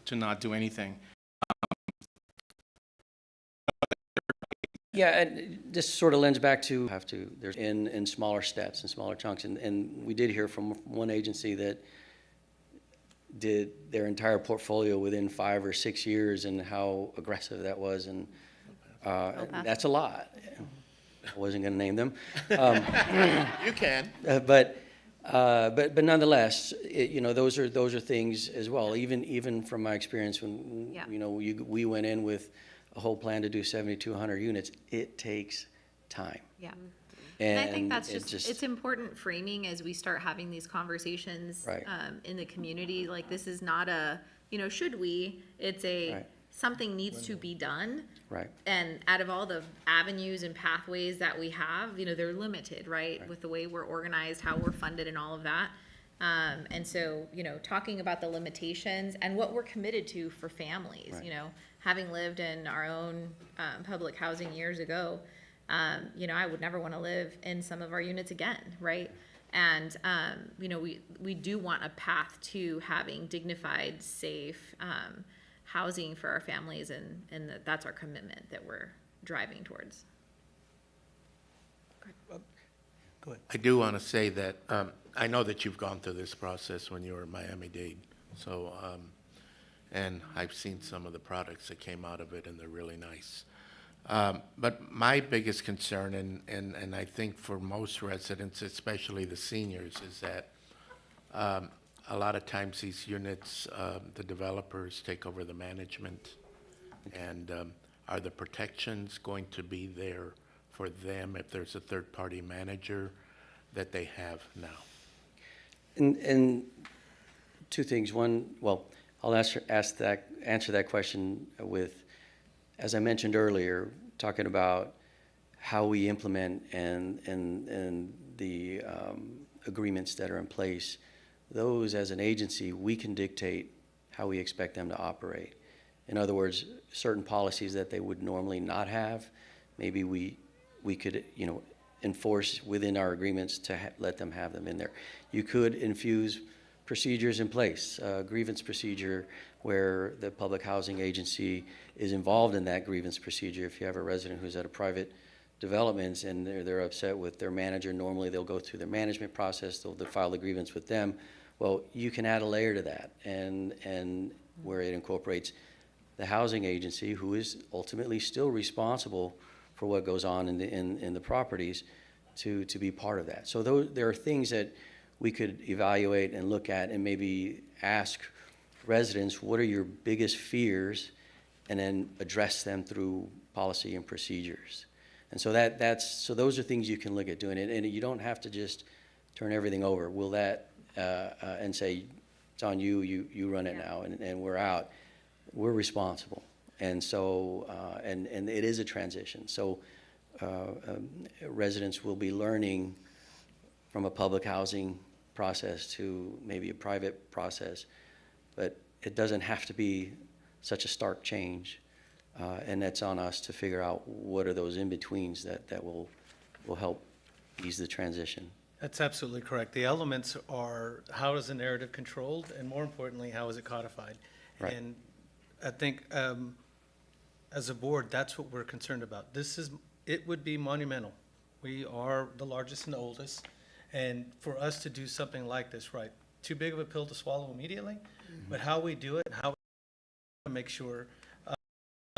to not do anything. Yeah, and this sort of lends back to there's in smaller steps and smaller chunks. And we did hear from one agency that did their entire portfolio within 5 or 6 years and how aggressive that was. And that's a lot. I wasn't going to name them. You can. But nonetheless, those are things as well. Even from my experience when, Yeah. we went in with a whole plan to do 7,200 units, it takes time. Yeah. And I think And that's it it's important framing as we start having these conversations Right. In the community. Like, this is not a, should we? It's a, Right. something needs to be done. Right. And out of all the avenues and pathways that we have, they're limited, right? With the way we're organized, how we're funded and all of that. And so, talking about the limitations and what we're committed to for families, Right. Having lived in our own public housing years ago, I would never want to live in some of our units again, right? And, we do want a path to having dignified, safe housing for our families, and that's our commitment that we're driving towards. Go ahead. I do want to say that I know that you've gone through this process when you were at Miami-Dade. So, and I've seen some of the products that came out of it, and they're really nice. But my biggest concern, and I think for most residents, especially the seniors, is that a lot of times these units, the developers take over the management. And are the protections going to be there for them if there's a third-party manager that they have now? And two things. One, well, I'll answer that question with, as I mentioned earlier, talking about how we implement and the agreements that are in place. Those, as an agency, we can dictate how we expect them to operate. In other words, certain policies that they would normally not have, maybe we could, enforce within our agreements to let them have them in there. You could infuse procedures in place, grievance procedure where the public housing agency is involved in that grievance procedure. If you have a resident who's at a private development and they're upset with their manager, normally they'll go through their management process, they'll file the grievance with them. Well, you can add a layer to that, and where it incorporates the housing agency, who is ultimately still responsible for what goes on in the properties, to be part of that. So there are things that we could evaluate and look at and maybe ask residents, what are your biggest fears, and then address them through policy and procedures. And so so those are things you can look at doing it, and you don't have to just turn everything over. Will that and say, it's on you, you run it now, and we're out. We're responsible. And so, and it is a transition. So residents will be learning from a public housing process to maybe a private process, but it doesn't have to be such a stark change. And that's on us to figure out what are those in-betweens that will help ease the transition. That's absolutely correct. The elements are, how is the narrative controlled, and more importantly, how is it codified? Right. And I think as a board, that's what we're concerned about. It would be monumental. We are the largest and the oldest, and for us to do something like this, right, too big of a pill to swallow immediately, but how we do it, how we make sure as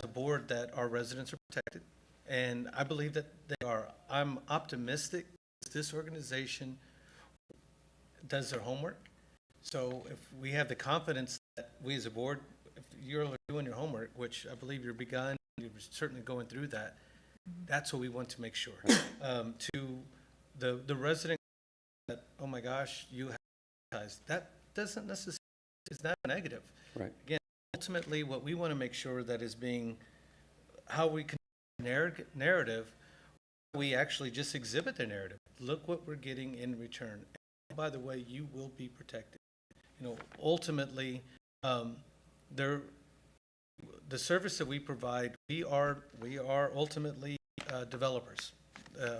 a board that our residents are protected, and I believe that they are. I'm optimistic this organization does their homework. So if we have the confidence that we as a board, if you're doing your homework, which I believe you're begun, you're certainly going through that, that's what we want to make sure. To the resident that, oh my gosh, you have ties, that doesn't necessarily, is not negative. Right. Again, ultimately what we want to make sure that is being, how we can narrative, we actually just exhibit the narrative. Look what we're getting in return. And by the way, you will be protected. Ultimately, the service that we provide, we are ultimately developers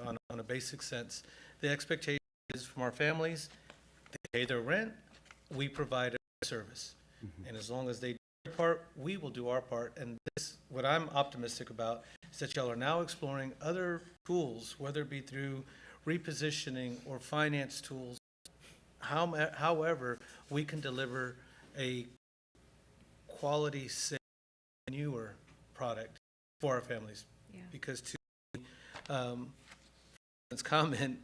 on a basic sense. The expectation is from our families, they pay their rent, we provide a service. And as long as they part, we will do our part. And this, what I'm optimistic about is that y'all are now exploring other tools, whether it be through repositioning or finance tools. However, we can deliver a quality, safe, newer product for our families. Yeah. Because its comment,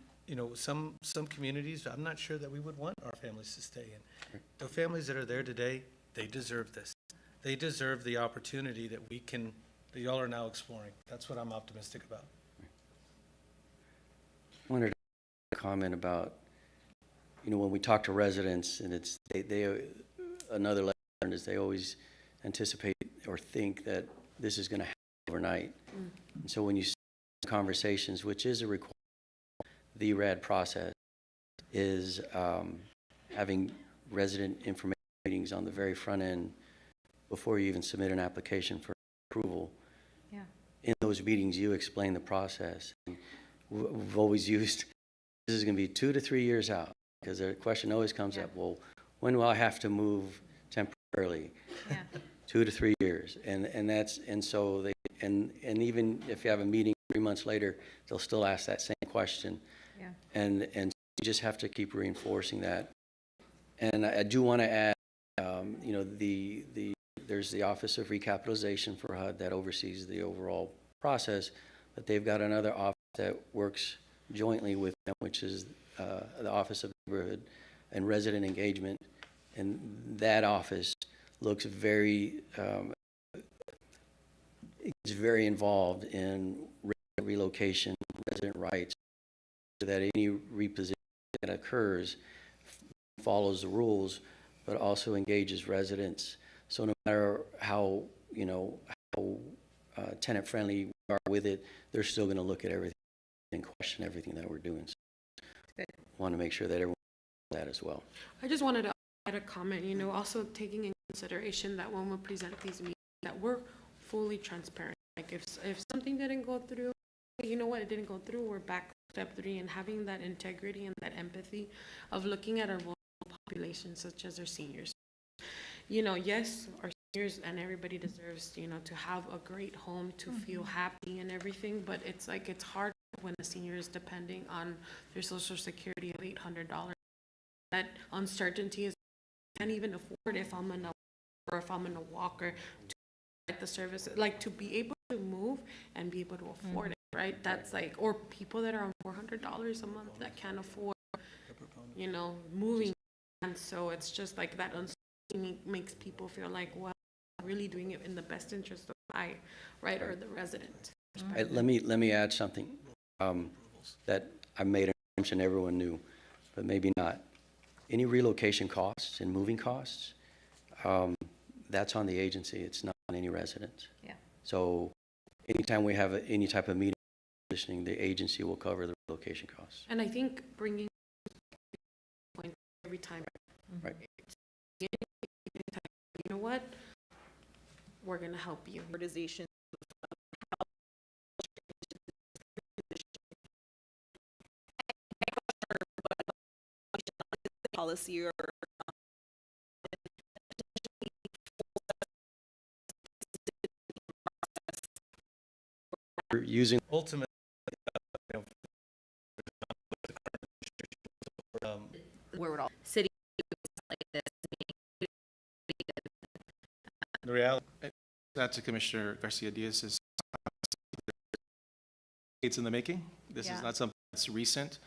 some communities, I'm not sure that we would want our families to stay in. The families that are there today, they deserve this. They deserve the opportunity that y'all are now exploring. That's what I'm optimistic about. I wanted to comment about, when we talk to residents, and another lesson is they always anticipate or think that this is going to happen overnight. And so when you see conversations, which is a requirement, the RAD process is having resident information meetings on the very front end before you even submit an application for approval. Yeah. In those meetings, you explain the process. And we've always used, this is going to be 2 to 3 years out, because the question always comes up, well, when will I have to move temporarily? Yeah. 2 to 3 years. And so even if you have a meeting 3 months later, they'll still ask that same question. Yeah. And you just have to keep reinforcing that. And I do want to add, there's the Office of Recapitalization for HUD that oversees the overall process, but they've got another office that works jointly with them, which is the Office of Neighborhood and Resident Engagement. And that office looks very involved in relocation, resident rights, so that any repositioning that occurs follows the rules, but also engages residents. So no matter how tenant friendly we are with it, they're still going to look at everything and question everything that we're doing. So Good. Want to make sure that everyone knows that as well. I just wanted to add a comment, also taking in consideration that when we present these meetings, that we're fully transparent. Like if something didn't go through, you know what, it didn't go through, we're back to step 3, and having that integrity and that empathy of looking at our vulnerable population, such as our seniors. Yes, our seniors and everybody deserves, to have a great home, to feel happy and everything, but it's hard when a senior is depending on their Social Security of $800. That uncertainty is, I can't even afford if I'm in a walker to get the service, like to be able to move and be able to afford it, right? That's or people that are on $400 a month that can't afford, moving. And so it's just like that uncertainty makes people feel like, well, I'm really doing it in the best interest of right, or the resident. Let me add something that I made an assumption everyone knew, but maybe not. Any relocation costs and moving costs, that's on the agency. It's not on any resident. Yeah. So anytime we have any type of meeting, listening, the agency will cover the relocation costs. And I think bringing point every time. Right. You know what? We're going to help you. Organization policy or We're using Ultimately, where would all City like this. the reality, That to Commissioner Garcia Diaz is it's in the making. This Yeah. is not something that's recent.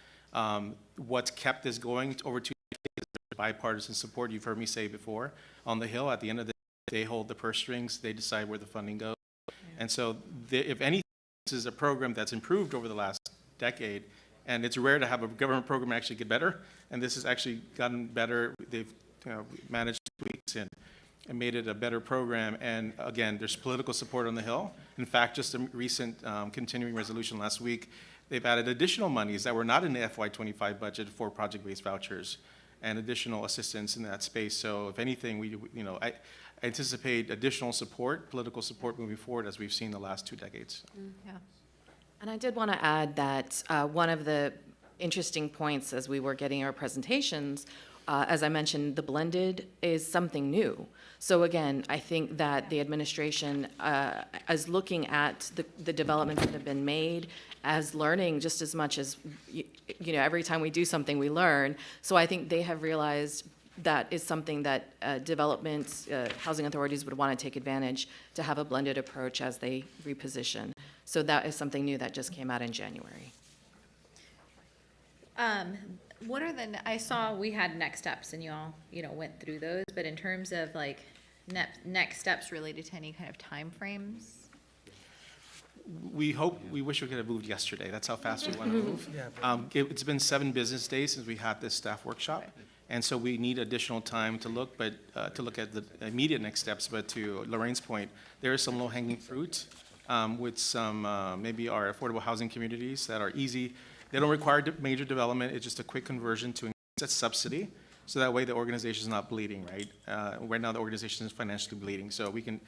What's kept this going over 2 decades is bipartisan support. You've heard me say before. On the Hill, at the end of the day, they hold the purse strings. They decide where the funding goes. And so if anything, this is a program that's improved over the last decade. And it's rare to have a government program actually get better. And this has actually gotten better. They've managed tweaks and made it a better program. And again, there's political support on the Hill. In fact, just a recent continuing resolution last week, they've added additional monies that were not in the FY25 budget for project-based vouchers and additional assistance in that space. So if anything, I anticipate additional support, political support moving forward, as we've seen the last 2 decades. Yeah. And I did want to add that one of the interesting points as we were getting our presentations As I mentioned, the blended is something new. So again, I think that the administration is looking at the developments that have been made as learning just as much as, you know, every time we do something, we learn. So I think they have realized that is something that developments, housing authorities would want to take advantage to have a blended approach as they reposition. So that is something new that just came out in January. What are I saw we had next steps and you all, you know, went through those, but in terms of like next steps related to any kind of timeframes? We wish we could have moved yesterday. That's how fast we want to move. It's been 7 business days since we had this staff workshop. And so we need additional time to look at the immediate next steps. But to Lorraine's point, there is some low-hanging fruit with some, maybe our affordable housing communities that are easy. They don't require major development. It's just a quick conversion to increase that subsidy. So that way the organization is not bleeding, right? Right now the organization is financially bleeding. So we can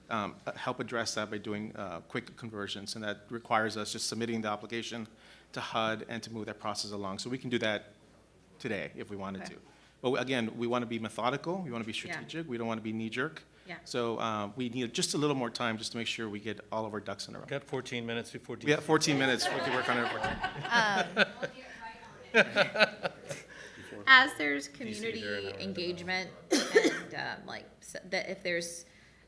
help address that by doing quick conversions. And that requires us just submitting the application to HUD and to move that process along. So we can do that today if we wanted to. But again, we want to be methodical. We want to be strategic. We don't want to be knee-jerk. Yeah. So we need just a little more time just to make sure we get all of our ducks in a row. Got 14 minutes before. We have 14 minutes. We can work on it. As there's community engagement and that if there's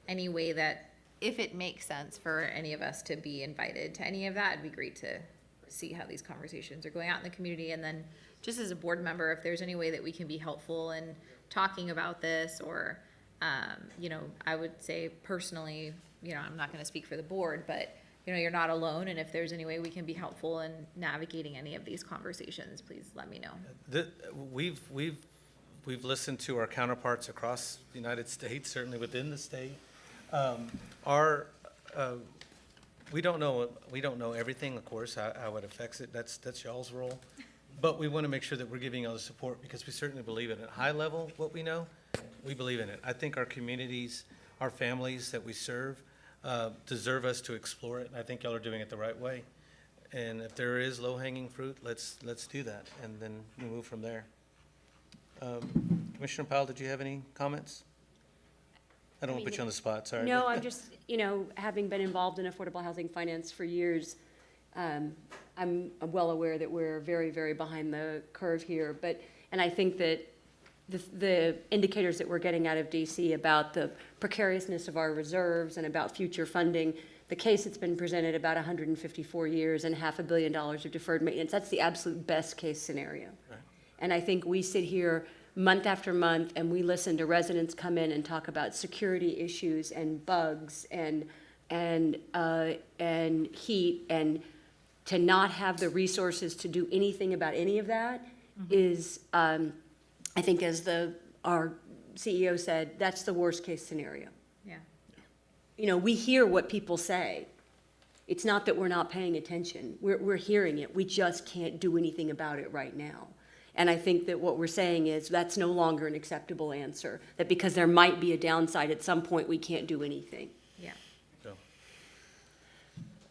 any way that, if it makes sense for any of us to be invited to any of that, it'd be great to see how these conversations are going out in the community. And then just as a board member, if there's any way that we can be helpful in talking about this or, you know, I would say personally, you know, I'm not going to speak for the board, but, you know, you're not alone. And if there's any way we can be helpful in navigating any of these conversations, please let me know. We've listened to our counterparts across the United States, certainly within the state. We don't know everything, of course, how it affects it. That's y'all's role. But we want to make sure that we're giving all the support because we certainly believe in it. At high level, what we know, we believe in it. I think our communities, our families that we serve deserve us to explore it. I think y'all are doing it the right way. And if there is low-hanging fruit, let's do that, and then we move from there. Commissioner Powell, did you have any comments? I don't want to put you on the spot, sorry. No, I'm just, you know, having been involved in affordable housing finance for years, I'm well aware that we're very, very behind the curve here. And I think that the indicators that we're getting out of DC about the precariousness of our reserves and about future funding, the case that's been presented about 154 years and $500 million of deferred maintenance, that's the absolute best case scenario. Right. And I think we sit here month after month and we listen to residents come in and talk about security issues and bugs and heat, and to not have the resources to do anything about any of that is, I think as our CEO said, that's the worst case scenario. Yeah. You know, we hear what people say. It's not that we're not paying attention. We're hearing it. We just can't do anything about it right now. And I think that what we're saying is that's no longer an acceptable answer, that because there might be a downside at some point, we can't do anything. Yeah. So.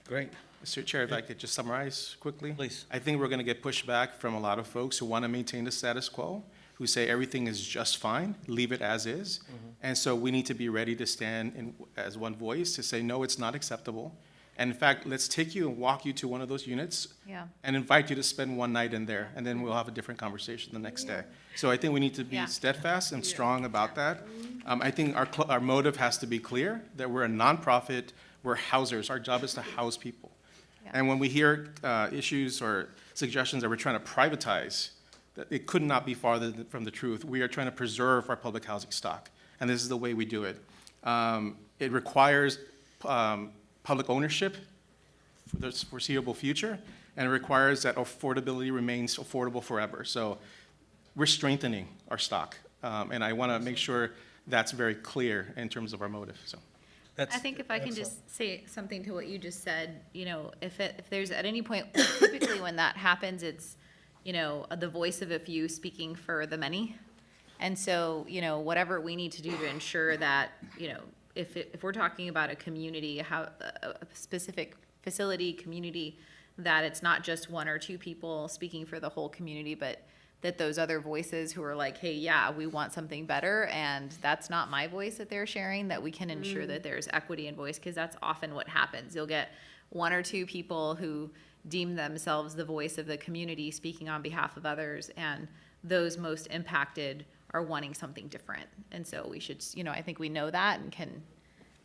Great. Mr. Chair, if I could just summarize quickly. Please. I think we're going to get pushback from a lot of folks who want to maintain the status quo, who say everything is just fine, leave it as is. And so we need to be ready to stand as one voice to say, no, it's not acceptable. And in fact, let's take you and walk you to one of those units and invite you to spend one night in there, and then we'll have a different conversation the next day. So I think we need to be steadfast and strong about that. I think our motive has to be clear, that we're a nonprofit, we're housers. Our job is to house people. And when we hear issues or suggestions that we're trying to privatize, that it could not be farther from the truth. We are trying to preserve our public housing stock, and this is the way we do it. It requires public ownership for the foreseeable future, and it requires that affordability remains affordable forever. So we're strengthening our stock, and I want to make sure that's very clear in terms of our motive. So. I think if I can just say something to what you just said, you know, if there's at any point, typically when that happens, it's, you know, the voice of a few speaking for the many. And so, you know, whatever we need to do to ensure that, you know, if we're talking about a community, a specific facility, community, that it's not just one or two people speaking for the whole community, but that those other voices who are like, hey, yeah, we want something better, and that's not my voice that they're sharing, that we can ensure that there's equity in voice, because that's often what happens. You'll get one or two people who deem themselves the voice of the community speaking on behalf of others, and those most impacted are wanting something different. And so we should, you know, I think we know that and can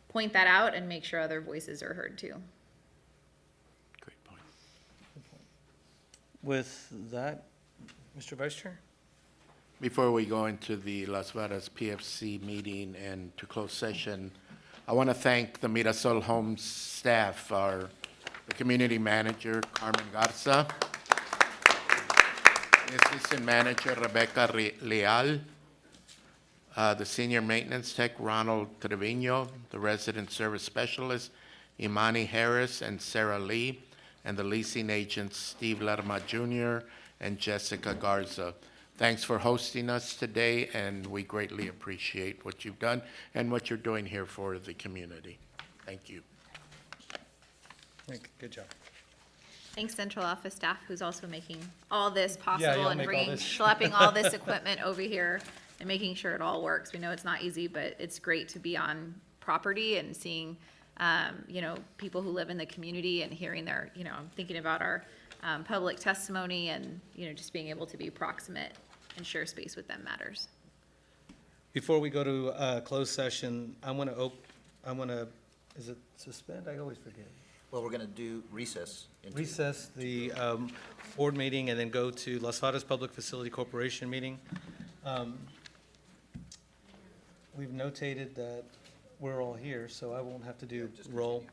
point that out and make sure other voices are heard too. Great point. With that, Mr. Vice Chair? Before we go into the Las Varas PFC meeting and to close session, I want to thank the Mirasol Homes staff, the community manager, Carmen Garza, the assistant manager, Rebecca Leal, the senior maintenance tech, Ronald Trevino, the resident service specialist, Imani Harris and Sarah Lee, and the leasing agents, Steve Lerma Jr. and Jessica Garza. Thanks for hosting us today, and we greatly appreciate what you've done and what you're doing here for the community. Thank you. Good job. Thanks central office staff who's also making all this y'all possible and make all bringing, this. schlepping all this equipment over here and making sure it all works. We know it's not easy, but it's great to be on property and seeing, you know, people who live in the community and hearing their, you know, I'm thinking about our public testimony and, you know, just being able to be proximate and share space with them matters. Before we go to closed session, I want to, is it suspend? I always forget. Well, we're going to do recess. Recess the board meeting and then go to Las Varas Public Facility Corporation meeting. We've notated that we're all here, so I won't have to do roll.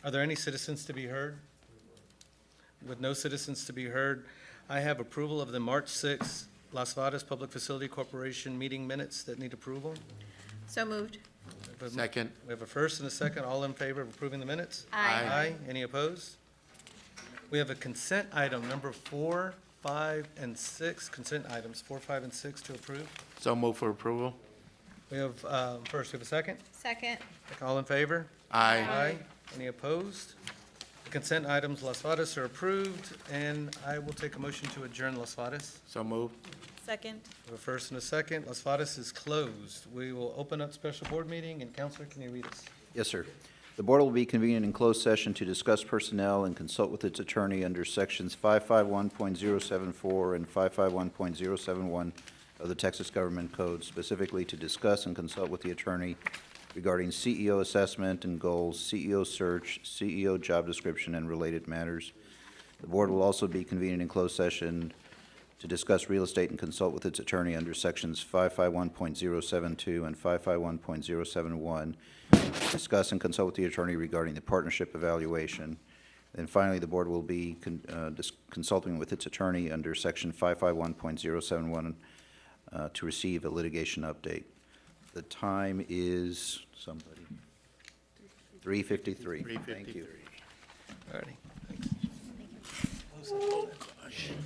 Are there any citizens to be heard? With no citizens to be heard, I have approval of the March 6th Las Varas Public Facility Corporation meeting minutes that need approval. So moved. Second. We have a first and a second. All in favor of approving the minutes? Aye. Aye. Any opposed? We have a consent item, number 4, 5, and 6, consent items, 4, 5, and 6 to approve. So move for approval. We have, first, we have a second. Second. All in favor? Aye. Aye. Any opposed? The consent items, Las Varas, are approved, and I will take a motion to adjourn Las Varas. So move. Second. We have a first and a second. Las Varas is closed. We will open up special board meeting, and Counselor, can you read us? Yes, sir. The board will be convening in closed session to discuss personnel and consult with its attorney under sections 551.074 and 551.071 of the Texas Government Code, specifically to discuss and consult with the attorney regarding CEO assessment and goals, CEO search, CEO job description, and related matters. The board will also be convening in closed session to discuss real estate and consult with its attorney under sections 551.072 and 551.071, discuss and consult with the attorney regarding the partnership evaluation. And finally, the board will be consulting with its attorney under section 551.071 to receive a litigation update. The time is, somebody, 3:53. Thank you. 3:53. All righty. Thanks. Close session.